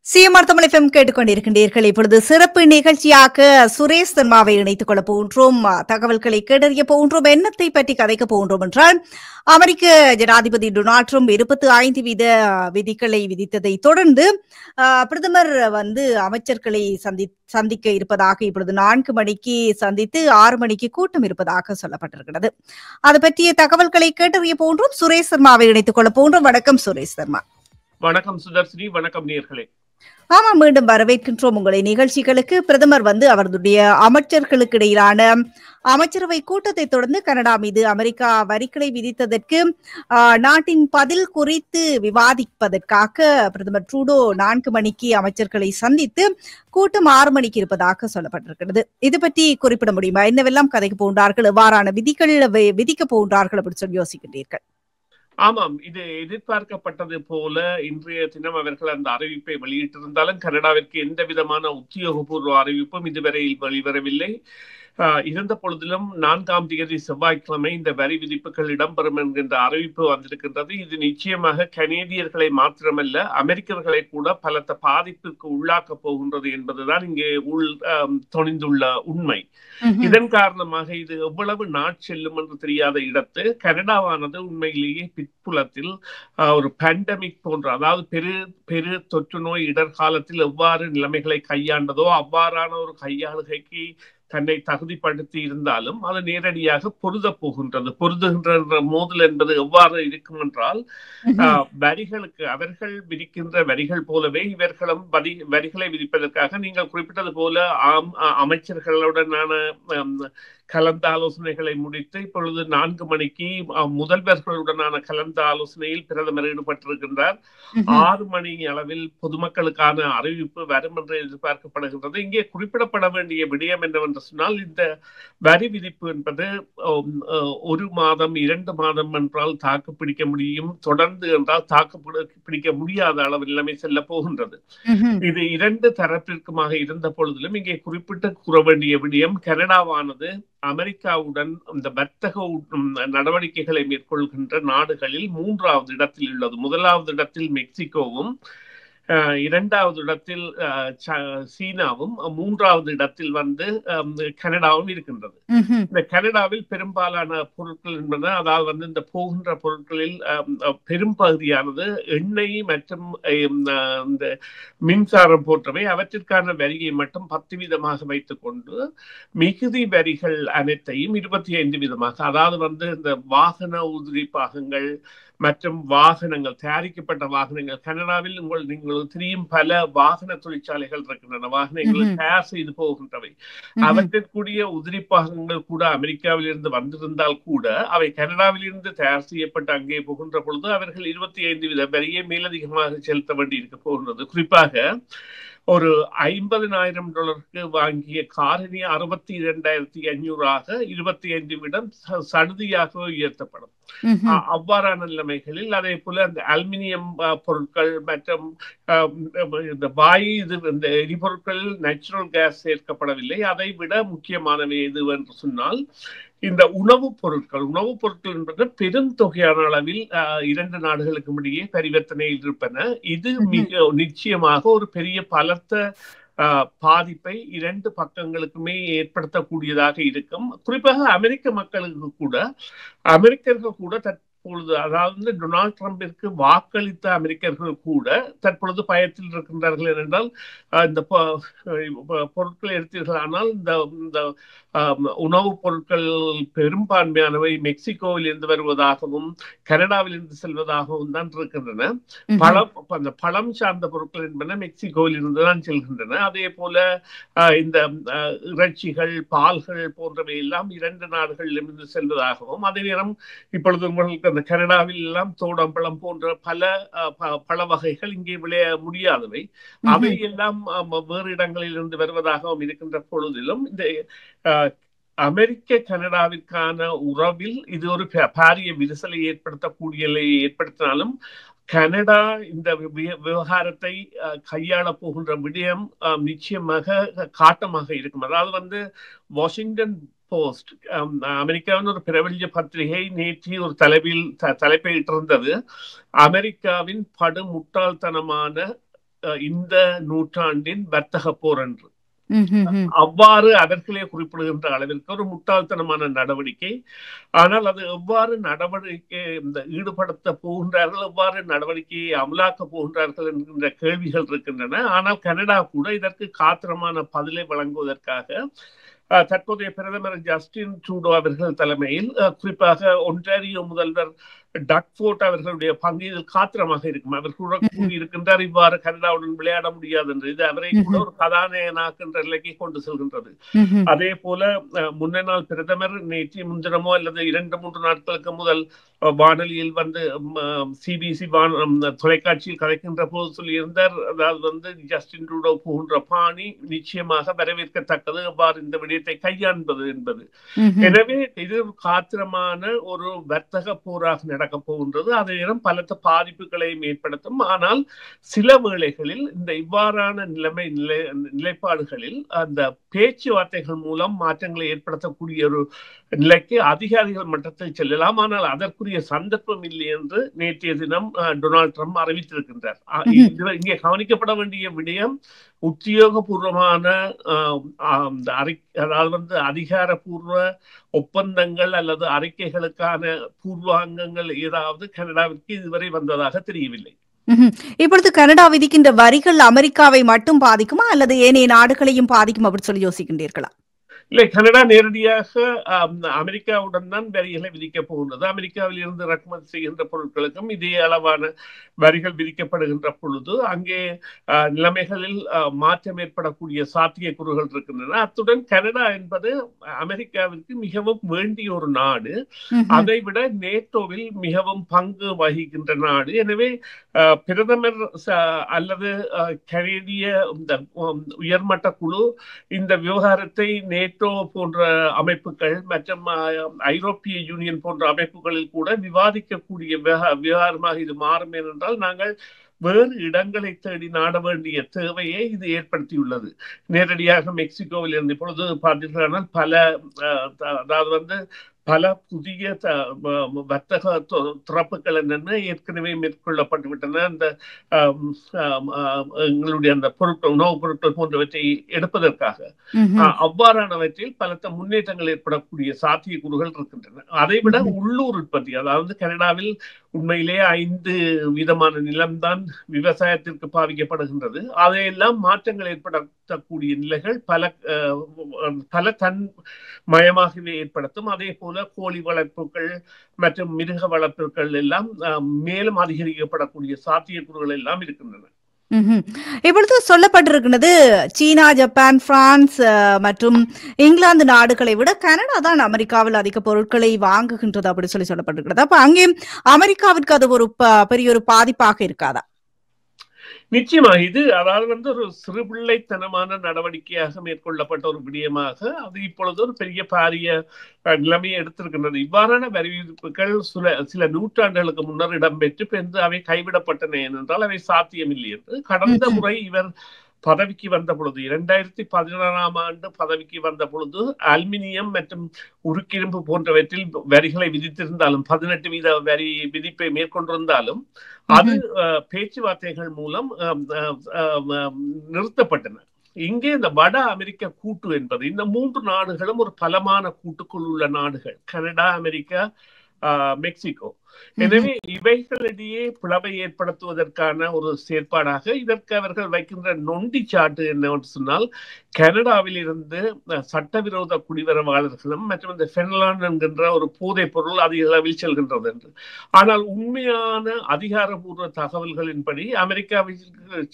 CMR Tamil FM கேட்டுக்கொண்டிருக்கின்றீர்கள். இப்பொழுது சிறப்பு நிகழ்ச்சியாக சுரேஷ் சர்மாவை இணைத்துக் கொள்ளப் போகின்றோம். தகவல்களை கேட்டறிய போகின்றோம். என்னத்தை பற்றி கதைக்கப் போகின்றோம் என்றால், அமெரிக்க ஜனாதிபதி டொனால்ட் ட்ரம்ப் 25% விதிகளை விதித்ததை தொடர்ந்து பிரதமர் அமைச்சர்களை சந்திக்க இருப்பதாக இப்பொழுது 4 மணிக்கு சந்தித்து 6 மணிக்கு கூட்டம் இருப்பதாக சொல்லப்பட்டிருக்கிறது. அது பற்றிய தகவல்களை கேட்டறிய போகின்றோம். சுரேஷ் சர்மாவை இணைத்துக் கொள்ளப் போகின்றோம். வணக்கம் சுரேஷ் சர்மா. வணக்கம் சுதர்ஷினி. வணக்கம் நேயர்களே. ஆமா, மீண்டும் வரவேற்கின்றோம் உங்களை நிகழ்ச்சிகளுக்கு. பிரதமர் அவருடைய அமைச்சர்களுக்கு இடையிலான அமைச்சரவை கூட்டத்தை தொடர்ந்து கனடா மீது அமெரிக்கா வரிகளை விதித்ததற்கு நாட்டின் பதில் குறித்து விவாதிப்பதற்காக பிரதமர் ட்ரூடோ 4 மணிக்கு அமைச்சர்களை சந்தித்து கூட்டம் 6 மணிக்கு இருப்பதாக சொல்லப்பட்டிருக்கிறது. இது பற்றி குறிப்பிட முடியுமா? என்னவெல்லாம் கதைக்கு போகின்றார்கள், எவ்வாறான விதிகள் விதிக்க போகின்றார்கள் அப்படின்னு சொல்லி யோசிக்கின்றீர்கள்? ஆமாம், இது எதிர்பார்க்கப்பட்டது போல இன்றைய தினம் அவர்கள் அந்த அறிவிப்பை வெளியிட்டிருந்தாலும் கனடாவிற்கு எந்த விதமான உத்தியோகபூர்வ அறிவிப்பும் இதுவரையில் வெளிவரவில்லை. இருந்த பொழுதிலும் 4ஆம் தேதி செவ்வாய்க்கிழமை இந்த வரி விதிப்புகள் இடம்பெறும் என்கின்ற அறிவிப்பு வந்திருக்கின்றது. இது நிச்சயமாக கனேடியர்களை மாத்திரமல்ல அமெரிக்கர்களை கூட பலத்த பாதிப்பிற்கு உள்ளாக்க போகின்றது என்பதுதான் இங்கே துணிந்துள்ள உண்மை. இதன் காரணமாக இது எவ்வளவு நாட்செல்லும் என்று தெரியாத இடத்து கனடாவானது உண்மையிலேயே பிற்புலத்தில் ஒரு பேண்டமிக் போன்ற, அதாவது பெரு தொற்று நோய் இடர்காலத்தில் எவ்வாறு நிலைமைகளை கையாண்டதோ அவ்வாறான ஒரு கையாளுகைக்கு தன்னை தகுதிப்படுத்தி இருந்தாலும் அது நேரடியாக பொருதுகின்ற மோதல் என்பது எவ்வாறு இருக்கும் என்றால், வரிகளுக்கு அவர்கள் விதிக்கின்ற வரிகள் போலவே இவர்களும் வரிகளை விதிப்பதற்காக நீங்கள் குறிப்பிட்டது போல அமைச்சர்களுடனான கலந்த ஆலோசனைகளை முடித்து இப்பொழுது 4 மணிக்கு முதல்வர்களுடனான கலந்த ஆலோசனையில் பிரதமர் ஈடுபட்டிருக்கின்றார். 6 மணி அளவில் பொதுமக்களுக்கான அறிவிப்பு வரும் என்று எதிர்பார்க்கப்படுகின்றது. இங்கே குறிப்பிடப்பட வேண்டிய விடயம் என்னவென்று சொன்னால், இந்த வரி விதிப்பு என்பது 1 மாதம் 2 மாதம் என்றால் தாக்கு பிடிக்க முடியும், தொடர்ந்து என்றால் தாக்கு பிடிக்க முடியாத அளவு நிலைமை செல்ல போகின்றது. இது 2 தரப்பிற்குமாக இருந்த பொழுதிலும் இங்கே குறிப்பிட்டு கூற வேண்டிய விடயம், கனடாவானது அமெரிக்காவுடன் இந்த வர்த்தக நடவடிக்கைகளை மேற்கொள்கின்ற நாடுகளில் 3வது இடத்தில் உள்ளது. 1வது இடத்தில் மெக்சிகோவும், 2வது இடத்தில் சீனாவும், 3வது இடத்தில் கனடாவும் இருக்கின்றது. இந்த கனடாவில் பெரும்பாலான பொருட்கள் என்பது, அதாவது இந்த போகின்ற பொருட்களில் பெரும்பகுதியானது எண்ணெய் மற்றும் இந்த மின்சாரம் போன்றவை. அவற்றிற்கான வரியை மட்டும் 10% வைத்துக் கொண்டு மிகுதி வரிகள் அனைத்தையும் 25%, அதாவது இந்த வாகன உதிரி பாகங்கள் மற்றும் வாகனங்கள், தயாரிக்கப்பட்ட வாகனங்கள், கனடாவில் உங்களுக்கு தெரியும் பல வாகன தொழிற்சாலைகள் இருக்கின்றன, வாகனங்களை தயார் செய்து போகின்றவை. அவற்றிற்குரிய உதிரி பாகங்கள் கூட அமெரிக்காவில் இருந்து வந்திருந்தால் கூட அவை கனடாவில் இருந்து தயார் செய்யப்பட்டு அங்கே போகின்ற பொழுது அவர்கள் 25% வரியை மேலதிகமாக செலுத்த வேண்டி இருக்க போகின்றது. குறிப்பாக ஒரு $50,000 வாங்கிய காரணி 62,500 25% சடுதியாக உயர்த்தப்படும். அவ்வாறான நிலைமைகளில் அதே போல அந்த அலுமினியம் பொருட்கள் மற்றும் இந்த இந்த எரிபொருட்களில் நேச்சுரல் கேஸ் சேர்க்கப்படவில்லை. அதை விட முக்கியமானவை எது என்று சொன்னால் இந்த உணவுப் பொருட்கள் என்பது பெருந்தொகையான அளவில் 2 நாடுகளுக்கும் இடையே பரிவர்த்தனையில் இருப்பன. இது மிக நிச்சயமாக ஒரு பெரிய பலத்த பாதிப்பை 2 பக்கங்களுக்குமே ஏற்படுத்தக்கூடியதாக இருக்கும். குறிப்பாக அமெரிக்கர்கள் கூட தற்பொழுது, அதாவது டொனால்ட் ட்ரம்பிற்கு வாக்களித்த அமெரிக்கர்கள் கூட தற்பொழுது பயத்தில் இருக்கின்றார்கள். என்றால் இந்த பொருட்களை எடுத்தீர்களானால் இந்த உணவுப் பொருட்கள் பெரும்பான்மையானவை மெக்சிகோவில் இருந்து வருவதாகவும் கனடாவில் இருந்து செல்வதாகவும் தான் இருக்கின்றன. அந்த பழம் சார்ந்த பொருட்கள் என்பன மெக்சிகோவில் இருந்துதான் செல்கின்றன. அதே போல இந்த இறைச்சிகள், பால்கள் போன்றவை எல்லாம் 2 நாடுகளிலிருந்து செல்வதாகவும், அதே நேரம் இப்பொழுது உங்களுக்கு அந்த கனடாவில் எல்லாம் தோடம்பழம் போன்ற பல வகைகள் இங்கே விளைய முடியாதவை, அவை எல்லாம் வேறு இடங்களில் இருந்து வருவதாகவும் இருக்கின்ற பொழுதிலும் இந்த அமெரிக்க கனடாவிற்கான உறவில் இது ஒரு பாரிய விரிசலை ஏற்படுத்தினாலும் கனடா இந்த விவகாரத்தை கையாள போகின்ற விடயம் நிச்சயமாக காட்டமாக இருக்கும். அதாவது வாஷிங்டன் போஸ்ட், அமெரிக்காவின் ஒரு பிரபல்ய பத்திரிகை நேற்று ஒரு தலைப்பை இட்டிருந்தது, அமெரிக்காவின் படு முட்டாள்தனமான இந்த நூற்றாண்டின் வர்த்தக போர் என்று. அவ்வாறு அவர்களே குறிப்பிடுகின்ற அளவிற்கு ஒரு முட்டாள்தனமான நடவடிக்கை. ஆனால் அது எவ்வாறு நடவடிக்கை ஈடுபடுத்த போகின்றார்கள், எவ்வாறு நடவடிக்கையை அமலாக்க போகின்றார்கள் என்கின்ற கேள்விகள் இருக்கின்றன. ஆனால் கனடா கூட இதற்கு காத்திரமான பதிலை வழங்குவதற்காக தற்போதைய பிரதமர் ஜஸ்டின் ட்ரூடோ அவர்கள் தலைமையில் குறிப்பாக ஒன்டாரியோ முதல்வர் டக்ஃபோர்ட் அவர்களுடைய பங்கு இதில் காத்திரமாக இருக்கும். அவர் கூட கூறியிருக்கின்றார், இவ்வாறு கனடாவுடன் விளையாட முடியாது என்று. இது அவரை கூட ஒரு கதாநாயகனாக்கின்ற நிலைக்கு கொண்டு செல்கின்றது. அதே போல முன்ன நாள் பிரதமர் நேற்று முன்தினமோ அல்லது 2-3 நாட்களுக்கு முதல் வானொலியில் வந்து சிபிசி தொலைக்காட்சியில் கலைக்கின்ற போது சொல்லியிருந்தார், அதாவது ஜஸ்டின் ட்ரூடோ போகின்ற பாணி நிச்சயமாக வரவேற்கத்தக்கது, அவ்வாறு இந்த விடயத்தை கையாண்பது என்பது. எனவே இது காத்திரமான ஒரு வர்த்தக போராக நடக்கப் போகின்றது. அதே நேரம் பலத்த பாதிப்புகளை ஏற்படுத்தும். ஆனால் சில வேளைகளில் இந்த இவ்வாறான நிலைப்பாடுகளில் அந்த பேச்சுவார்த்தைகள் மூலம் மாற்றங்களை ஏற்படுத்தக்கூடிய ஒரு நிலைக்கு அதிகாரிகள் மட்டத்தில் செல்லலாம். ஆனால் அதற்குரிய சந்தர்ப்பம் இல்லை என்று நேற்றைய தினம் டொனால்ட் ட்ரம்ப் அறிவித்திருக்கின்றார். இங்கே கவனிக்கப்பட வேண்டிய விடயம் உத்தியோகபூர்வமான அதாவது அதிகாரப்பூர்வ ஒப்பந்தங்கள் அல்லது அறிக்கைகளுக்கான பூர்வாங்கங்கள் ஏதாவது கனடாவிற்கு இதுவரை வந்ததாக தெரியவில்லை. இப்பொழுது கனடா விதிக்கின்ற வரிகள் அமெரிக்காவை மட்டும் பாதிக்குமா அல்லது ஏனைய நாடுகளையும் பாதிக்கும் அப்படி சொல்லி யோசிக்கின்றீர்களா? இல்லை, கனடா நேரடியாக அமெரிக்காவுடன் தான் வரிகளை விதிக்க போகின்றது. அமெரிக்காவில் இருந்து இறக்குமதி செய்கின்ற பொருட்களுக்கும் இதே அளவான வரிகள் விதிக்கப்படுகின்ற பொழுது அங்கே நிலைமைகளில் மாற்றம் ஏற்படக்கூடிய சாத்தியக்கூறுகள் இருக்கின்றன. அத்துடன் கனடா என்பது அமெரிக்காவிற்கு மிகவும் வேண்டிய ஒரு நாடு, அதை விட நேட்டோவில் மிகவும் பங்கு வகிக்கின்ற நாடு. எனவே பிரதமர் அல்லது கனேடிய உயர்மட்ட குழு இந்த விவகாரத்தை நேட்டோ போன்ற அமைப்புகள் மற்றும் ஐரோப்பிய யூனியன் போன்ற அமைப்புகளில் கூட விவாதிக்கக்கூடிய விவகாரமாக இது மாறும். ஏனென்றால் நாங்கள் வேறு இடங்களை தேடி நாட வேண்டிய தேவையை இது ஏற்படுத்தியுள்ளது. நேரடியாக மெக்சிகோவில் இருந்து இப்பொழுது பார்த்தீர்களானால் பல புதிய வர்த்தக திறப்புகள் என்னென்ன ஏற்கனவே மேற்கொள்ளப்பட்டு விட்டன. அந்த எங்களுடைய அந்த பொருட்கள், உணவுப் பொருட்கள் போன்றவற்றை எடுப்பதற்காக அவ்வாறானவற்றில் பலத்த முன்னேற்றங்கள் ஏற்படக்கூடிய சாத்தியக்கூறுகள் இருக்கின்றன. அதைவிட உள்ளூர் உற்பத்தி, அதாவது கனடாவில் உண்மையிலே 5% நிலம்தான் விவசாயத்திற்கு பாவிக்கப்படுகின்றது. அதையெல்லாம் மாற்றங்கள் ஏற்படுத்தக்கூடிய நிலைகள் பல தன் மயமாகவே ஏற்படுத்தும். அதே போல கோழி வளர்ப்புகள் மற்றும் மிருக வளர்ப்புகள் எல்லாம் மேலும் அதிகரிக்கப்படக்கூடிய சாத்தியக்கூறுகள் எல்லாம் இருக்கின்றன. இப்பொழுது சொல்லப்பட்டிருக்கிறது சீனா, ஜப்பான், பிரான்ஸ் மற்றும் இங்கிலாந்து நாடுகளை விட கனடா தான் அமெரிக்காவில் அதிக பொருட்களை வாங்குகின்றது அப்படி சொல்லப்பட்டிருக்கிறது. அப்ப அங்கே அமெரிக்காவிற்கு அது ஒரு பெரிய ஒரு பாதிப்பாக இருக்காதா? நிச்சயமாக இது அதாவது ஒரு சிறுபிள்ளைத்தனமான நடவடிக்கையாக மேற்கொள்ளப்பட்ட ஒரு விடயமாக அது இப்பொழுது ஒரு பெரிய பாரிய நிலைமையை எடுத்திருக்கின்றது. இவ்வாறான அறிவிப்புகள் சில நூற்றாண்டுகளுக்கு முன்னர் இடம்பெற்று பிறகு அவை கைவிடப்பட்டன என்றால் அவை சாத்தியமில்லை என்று. கடந்த முறை இவர் பதவிக்கு வந்த பொழுது 2016ஆம் ஆண்டு பதவிக்கு வந்த பொழுது அலுமினியம் மற்றும் உருக்கிரும்பு போன்றவற்றில் வரிகளை விதித்திருந்தாலும் 18% வரி விதிப்பை மேற்கொண்டிருந்தாலும் அது பேச்சுவார்த்தைகள் மூலம் நிறுத்தப்பட்டன. இங்கே இந்த வட அமெரிக்க கூட்டு என்பது இந்த 3 நாடுகளும் ஒரு பலமான கூட்டுக்குள் உள்ள நாடுகள், கனடா, அமெரிக்கா, மெக்சிகோ. எனவே இவைகளிடையே பிளவை ஏற்படுத்துவதற்கான ஒரு செயற்பாடாக இதற்கு அவர்கள் வைக்கின்ற நொண்டி சாட்டு என்னவென்று சொன்னால், கனடாவில் இருந்து சட்டவிரோத குடிவரவாளர்களும் மற்றும் இந்த ஃபென்லாண்ட் என்கின்ற ஒரு போதைப் பொருள் அதிக அளவில் செல்கின்றது என்று. ஆனால் உண்மையான அதிகாரபூர்வ தகவல்களின்படி அமெரிக்காவில்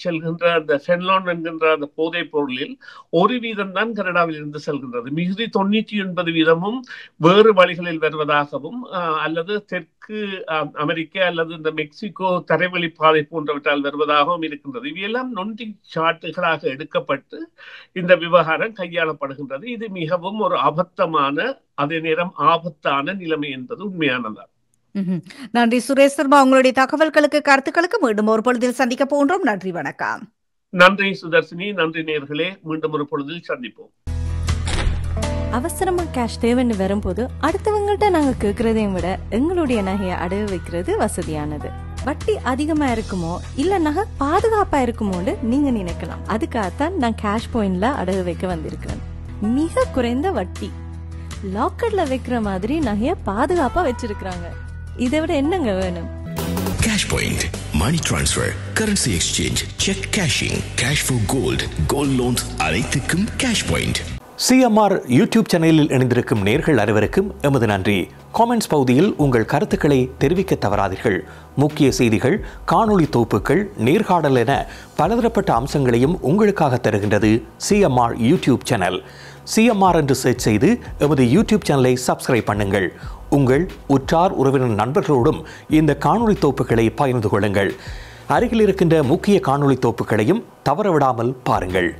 செல்கின்ற அந்த ஃபென்லாண்ட் என்கின்ற அந்த போதைப் பொருளில் 1% தான் கனடாவில் இருந்து செல்கின்றது. மிகுதி 99% வேறு வழிகளில் வருவதாகவும் அல்லது தெற்கு அமெரிக்கா அல்லது இந்த மெக்சிகோ தரைவழி பாதை போன்றவற்றால் வருவதாகவும் இருக்கின்றது. இவையெல்லாம் நொண்டி சாட்டுகளாக எடுக்கப்பட்டு இந்த விவகாரம் கையாளப்படுகின்றது. இது மிகவும் ஒரு அபத்தமான அதே நேரம் ஆபத்தான நிலைமை என்பது உண்மையானதா. நன்றி சுரேஷ் சர்மா, உங்களுடைய தகவல்களுக்கு கருத்துக்களுக்கு மீண்டும் ஒரு பொழுதில் சந்திக்க போன்றோம். நன்றி, வணக்கம். நன்றி சுதர்சினி, நன்றி நேயர்களே, மீண்டும் ஒரு பொழுதில் சந்திப்போம். அவசரமா கேஷ் தேவைன்னு வரும்போது அடுத்தவங்கள்ட்ட நாங்க கேட்கறதையும் விட எங்களுடைய நகையை அடகு வைக்கிறது வசதியானது. வட்டி அதிகமா இருக்குமோ இல்ல நகை பாதுகாப்பா இருக்குமோன்னு நீங்க நினைக்கலாம். அதுக்காகத்தான் நான் கேஷ் பாயிண்ட்ல அடகு வைக்க வந்திருக்கிறேன். மிக குறைந்த வட்டி, லாக்கர்ல வைக்கிற மாதிரி நகைய பாதுகாப்பா வச்சிருக்காங்க. இதை விட என்னங்க வேணும்? Cash Point, money transfer, currency exchange, check cashing, cash for gold, gold loans அனைத்துக்கும் Cash Point. CMR யூடியூப் சேனலில் இணைந்திருக்கும் நேர்கள் அனைவருக்கும் எமது நன்றி. காமெண்ட்ஸ் பகுதியில் உங்கள் கருத்துக்களை தெரிவிக்க தவறாதீர்கள். முக்கிய செய்திகள், காணொளி தொகுப்புகள், நேர்காணல் என பலதரப்பட்ட அம்சங்களையும் உங்களுக்காக தருகின்றது CMR யூடியூப் சேனல். CMR என்று சர்ச் செய்து எமது யூடியூப் சேனலை சப்ஸ்கிரைப் பண்ணுங்கள். உங்கள் உற்றார் உறவினர் நண்பர்களோடும் இந்த காணொளி தொகுப்புகளை பகிர்ந்து கொள்ளுங்கள். அருகில் இருக்கின்ற முக்கிய காணொளி தொகுப்புகளையும் தவறவிடாமல் பாருங்கள்.